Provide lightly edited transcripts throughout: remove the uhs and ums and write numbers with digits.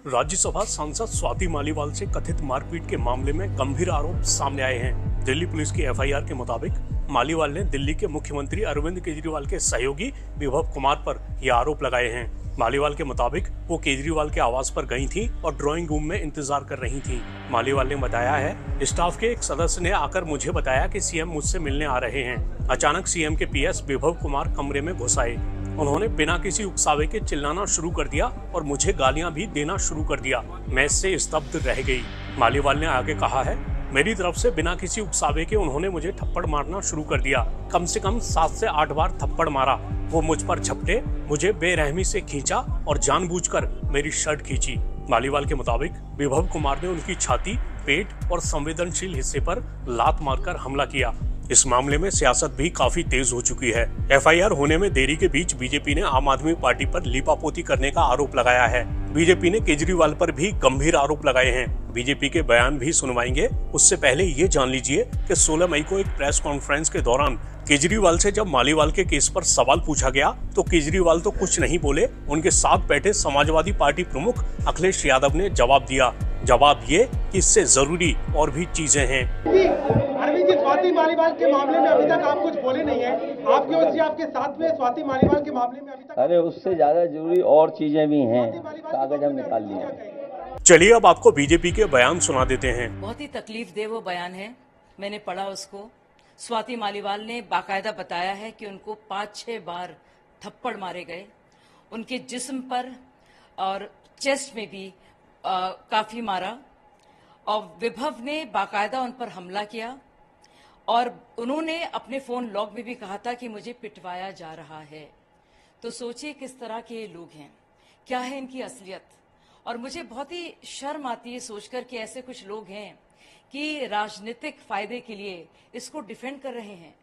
राज्यसभा सांसद स्वाति मालीवाल से कथित मारपीट के मामले में गंभीर आरोप सामने आए हैं। दिल्ली पुलिस की एफआईआर के मुताबिक मालीवाल ने दिल्ली के मुख्यमंत्री अरविंद केजरीवाल के सहयोगी विभव कुमार पर यह आरोप लगाए हैं। मालीवाल के मुताबिक वो केजरीवाल के आवास पर गई थी और ड्राइंग रूम में इंतजार कर रही थी। मालीवाल ने बताया है, स्टाफ के एक सदस्य ने आकर मुझे बताया कि सीएम मुझसे मिलने आ रहे हैं। अचानक सीएम के पीएस विभव कुमार कमरे में घुस आए। उन्होंने बिना किसी उकसावे के चिल्लाना शुरू कर दिया और मुझे गालियां भी देना शुरू कर दिया। मैं इससे स्तब्ध रह गई। मालीवाल ने आगे कहा है, मेरी तरफ से बिना किसी उकसावे के उन्होंने मुझे थप्पड़ मारना शुरू कर दिया। कम से कम 7 से 8 बार थप्पड़ मारा। वो मुझ पर झपटे, मुझे बेरहमी से खींचा और जानबूझकर मेरी शर्ट खींची। मालीवाल के मुताबिक विभव कुमार ने उनकी छाती, पेट और संवेदनशील हिस्से पर लात मारकर हमला किया। इस मामले में सियासत भी काफी तेज हो चुकी है। एफआईआर होने में देरी के बीच बीजेपी ने आम आदमी पार्टी पर लीपापोती करने का आरोप लगाया है। बीजेपी ने केजरीवाल पर भी गंभीर आरोप लगाए हैं। बीजेपी के बयान भी सुनवाएंगे। उससे पहले ये जान लीजिए कि 16 मई को एक प्रेस कॉन्फ्रेंस के दौरान केजरीवाल से जब मालीवाल के केस पर सवाल पूछा गया तो केजरीवाल तो कुछ नहीं बोले। उनके साथ बैठे समाजवादी पार्टी प्रमुख अखिलेश यादव ने जवाब दिया। जवाब ये कि इससे जरूरी और भी चीजें हैं। अरविंद जी, स्वाति मालीवाल के मामले में अभी तक आप कुछ बोले नहीं हैं। आपकी ओर से आपके साथ में स्वाति मालीवाल के मामले में अभी तक अरे उससे ज्यादा जरूरी और चीजें भी हैं। कागज हम निकाल लिए। चलिए अब आपको बीजेपी के बयान सुना देते हैं। बहुत ही तकलीफ दे वो बयान है, मैंने पढ़ा उसको। स्वाति मालीवाल ने बाकायदा बताया है कि उनको 5-6 बार थप्पड़ मारे गए, उनके जिस्म पर और चेस्ट में भी काफी मारा। और विभव ने बाकायदा उन पर हमला किया और उन्होंने अपने फोन लॉग में भी कहा था कि मुझे पिटवाया जा रहा है। तो सोचिए किस तरह के ये लोग हैं, क्या है इनकी असलियत। और मुझे बहुत ही शर्म आती है सोचकर कि ऐसे कुछ लोग हैं कि राजनीतिक फायदे के लिए इसको डिफेंड कर रहे हैं।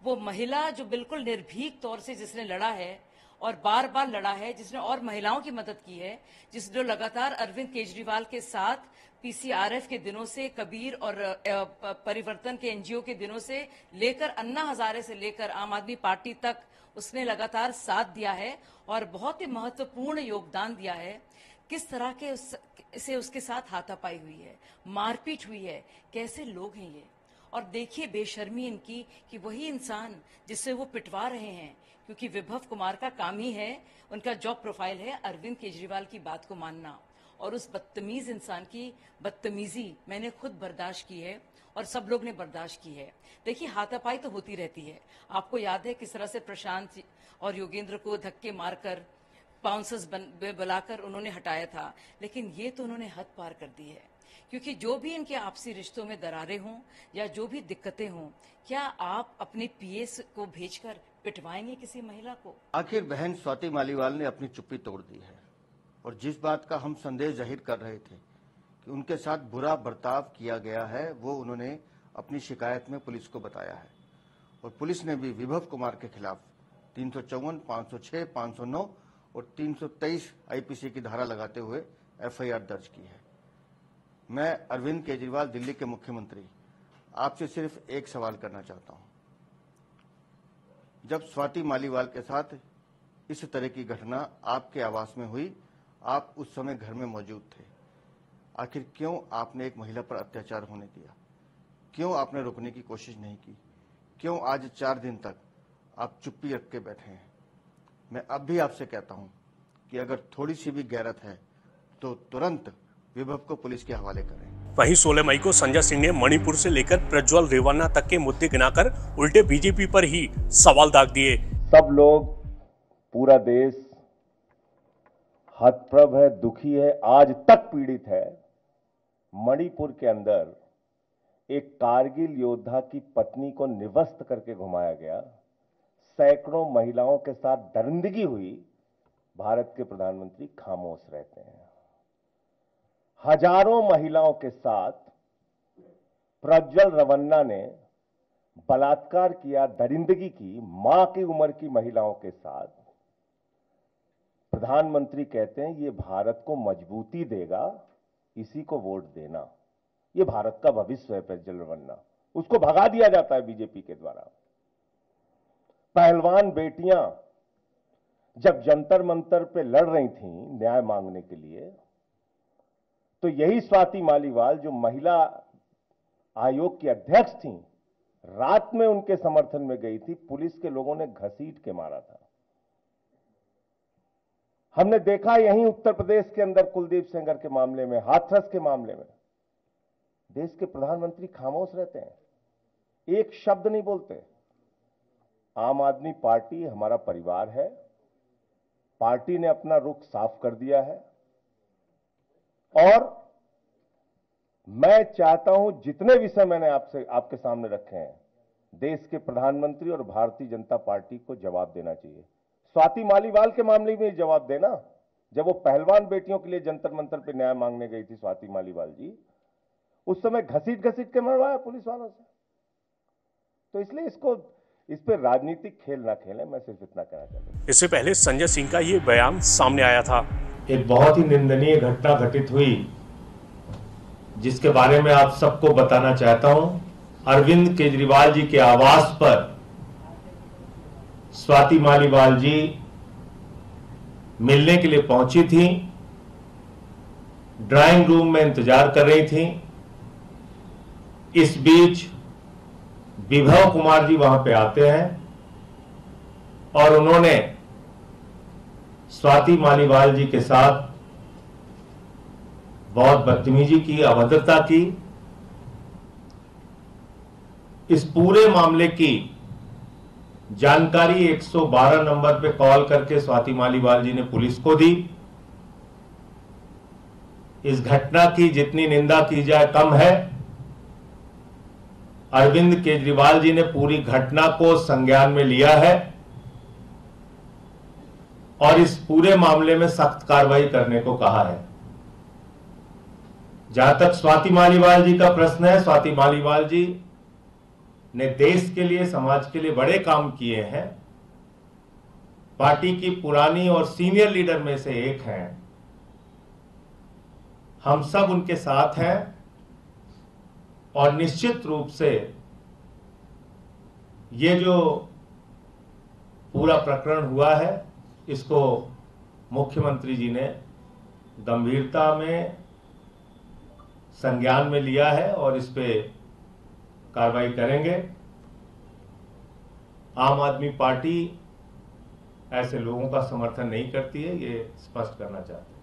वो महिला जो बिल्कुल निर्भीक तौर से जिसने लड़ा है और बार बार लड़ा है, जिसने और महिलाओं की मदद की है, जिसने लगातार अरविंद केजरीवाल के साथ पीसीआरएफ के दिनों से, कबीर और परिवर्तन के एनजीओ के दिनों से लेकर अन्ना हजारे से लेकर आम आदमी पार्टी तक उसने लगातार साथ दिया है और बहुत ही महत्वपूर्ण योगदान दिया है। किस तरह के से उसके साथ हाथापाई हुई है, मारपीट हुई है, कैसे लोग हैं ये। और देखिए बेशर्मी इनकी कि वही इंसान जिससे वो पिटवा रहे हैं, क्योंकि विभव कुमार का काम ही है, उनका जॉब प्रोफाइल है अरविंद केजरीवाल की बात को मानना। और उस बदतमीज इंसान की बदतमीजी मैंने खुद बर्दाश्त की है और सब लोग ने बर्दाश्त की है। देखिए हाथापाई तो होती रहती है। आपको याद है किस तरह से प्रशांत और योगेंद्र को धक्के मारकर बाउंसर्स बुलाकर उन्होंने हटाया था, लेकिन ये तो उन्होंने हद पार कर दी है। क्योंकि जो भी इनके आपसी रिश्तों में दरारें हों या जो भी दिक्कतें हों, क्या आप अपने पीएस को भेजकर पिटवाएंगे किसी महिला को? आखिर बहन स्वाति मालीवाल ने अपनी चुप्पी तोड़ दी है और जिस बात का हम संदेह जाहिर कर रहे थे कि उनके साथ बुरा बर्ताव किया गया है, वो उन्होंने अपनी शिकायत में पुलिस को बताया है। और पुलिस ने भी विभव कुमार के खिलाफ 354, 506, 509 और 323 आईपीसी की धारा लगाते हुए एफआईआर दर्ज की है। मैं अरविंद केजरीवाल, दिल्ली के मुख्यमंत्री, आपसे सिर्फ एक सवाल करना चाहता हूं। जब स्वाति मालीवाल के साथ इस तरह की घटना आपके आवास में हुई, आप उस समय घर में मौजूद थे। आखिर क्यों आपने एक महिला पर अत्याचार होने दिया? क्यों आपने रोकने की कोशिश नहीं की? क्यों आज 4 दिन तक आप चुप्पी रख के बैठे हैं? मैं अब भी आपसे कहता हूं कि अगर थोड़ी सी भी गैरत है तो तुरंत विभव को पुलिस के हवाले करें। वहीं 16 मई को संजय सिंह ने मणिपुर से लेकर प्रज्वल रेवन्ना तक के मुद्दे गिनाकर उल्टे बीजेपी पर ही सवाल दाग दिए। सब लोग, पूरा देश हतप्रभ है, दुखी है, आज तक पीड़ित है। मणिपुर के अंदर एक कारगिल योद्धा की पत्नी को निवस्त करके घुमाया गया, सैकड़ों महिलाओं के साथ दरिंदगी हुई, भारत के प्रधानमंत्री खामोश रहते हैं। हजारों महिलाओं के साथ प्रज्वल रेवन्ना ने बलात्कार किया, दरिंदगी की, मां की उम्र की महिलाओं के साथ। प्रधानमंत्री कहते हैं ये भारत को मजबूती देगा, इसी को वोट देना। ये भारत का भविष्य है प्रज्वल रेवन्ना, उसको भगा दिया जाता है बीजेपी के द्वारा। पहलवान बेटियां जब जंतर मंतर पे लड़ रही थीं न्याय मांगने के लिए, तो यही स्वाति मालीवाल जो महिला आयोग की अध्यक्ष थी, रात में उनके समर्थन में गई थी, पुलिस के लोगों ने घसीट के मारा था। हमने देखा यहीं उत्तर प्रदेश के अंदर कुलदीप सेंगर के मामले में, हाथरस के मामले में, देश के प्रधानमंत्री खामोश रहते हैं, एक शब्द नहीं बोलते। आम आदमी पार्टी हमारा परिवार है, पार्टी ने अपना रुख साफ कर दिया है और मैं चाहता हूं जितने विषय मैंने आपके सामने रखे हैं, देश के प्रधानमंत्री और भारतीय जनता पार्टी को जवाब देना चाहिए। स्वाति मालीवाल के मामले में जवाब देना, जब वो पहलवान बेटियों के लिए जंतर मंतर पे न्याय मांगने गई थी स्वाति मालीवाल जी, उस समय घसीट के मरवाया पुलिस वालों से। तो इसलिए इस पे राजनीतिक खेल ना खेलें, मैं सिर्फ इतना कहना चाहता हूं। इससे पहले संजय सिंह का ये बयान सामने आया था। एक बहुत ही निंदनीय घटना घटित हुई, जिसके बारे में आप सबको बताना चाहता हूं। अरविंद केजरीवाल जी के आवास पर स्वाति मालीवाल जी मिलने के लिए पहुंची थी, ड्राइंग रूम में इंतजार कर रही थी। इस बीच विभव कुमार जी वहां पे आते हैं और उन्होंने स्वाति मालीवाल जी के साथ बहुत बदतमीजी की, अभद्रता की। इस पूरे मामले की जानकारी 112 नंबर पे कॉल करके स्वाति मालीवाल जी ने पुलिस को दी। इस घटना की जितनी निंदा की जाए कम है। अरविंद केजरीवाल जी ने पूरी घटना को संज्ञान में लिया है और इस पूरे मामले में सख्त कार्रवाई करने को कहा है। जहां तक स्वाति मालीवाल जी का प्रश्न है, स्वाति मालीवाल जी ने देश के लिए, समाज के लिए बड़े काम किए हैं। पार्टी की पुरानी और सीनियर लीडर में से एक हैं। हम सब उनके साथ हैं और निश्चित रूप से ये जो पूरा प्रकरण हुआ है, इसको मुख्यमंत्री जी ने गंभीरता में संज्ञान में लिया है और इस पे कार्रवाई करेंगे। आम आदमी पार्टी ऐसे लोगों का समर्थन नहीं करती है, ये स्पष्ट करना चाहते हैं।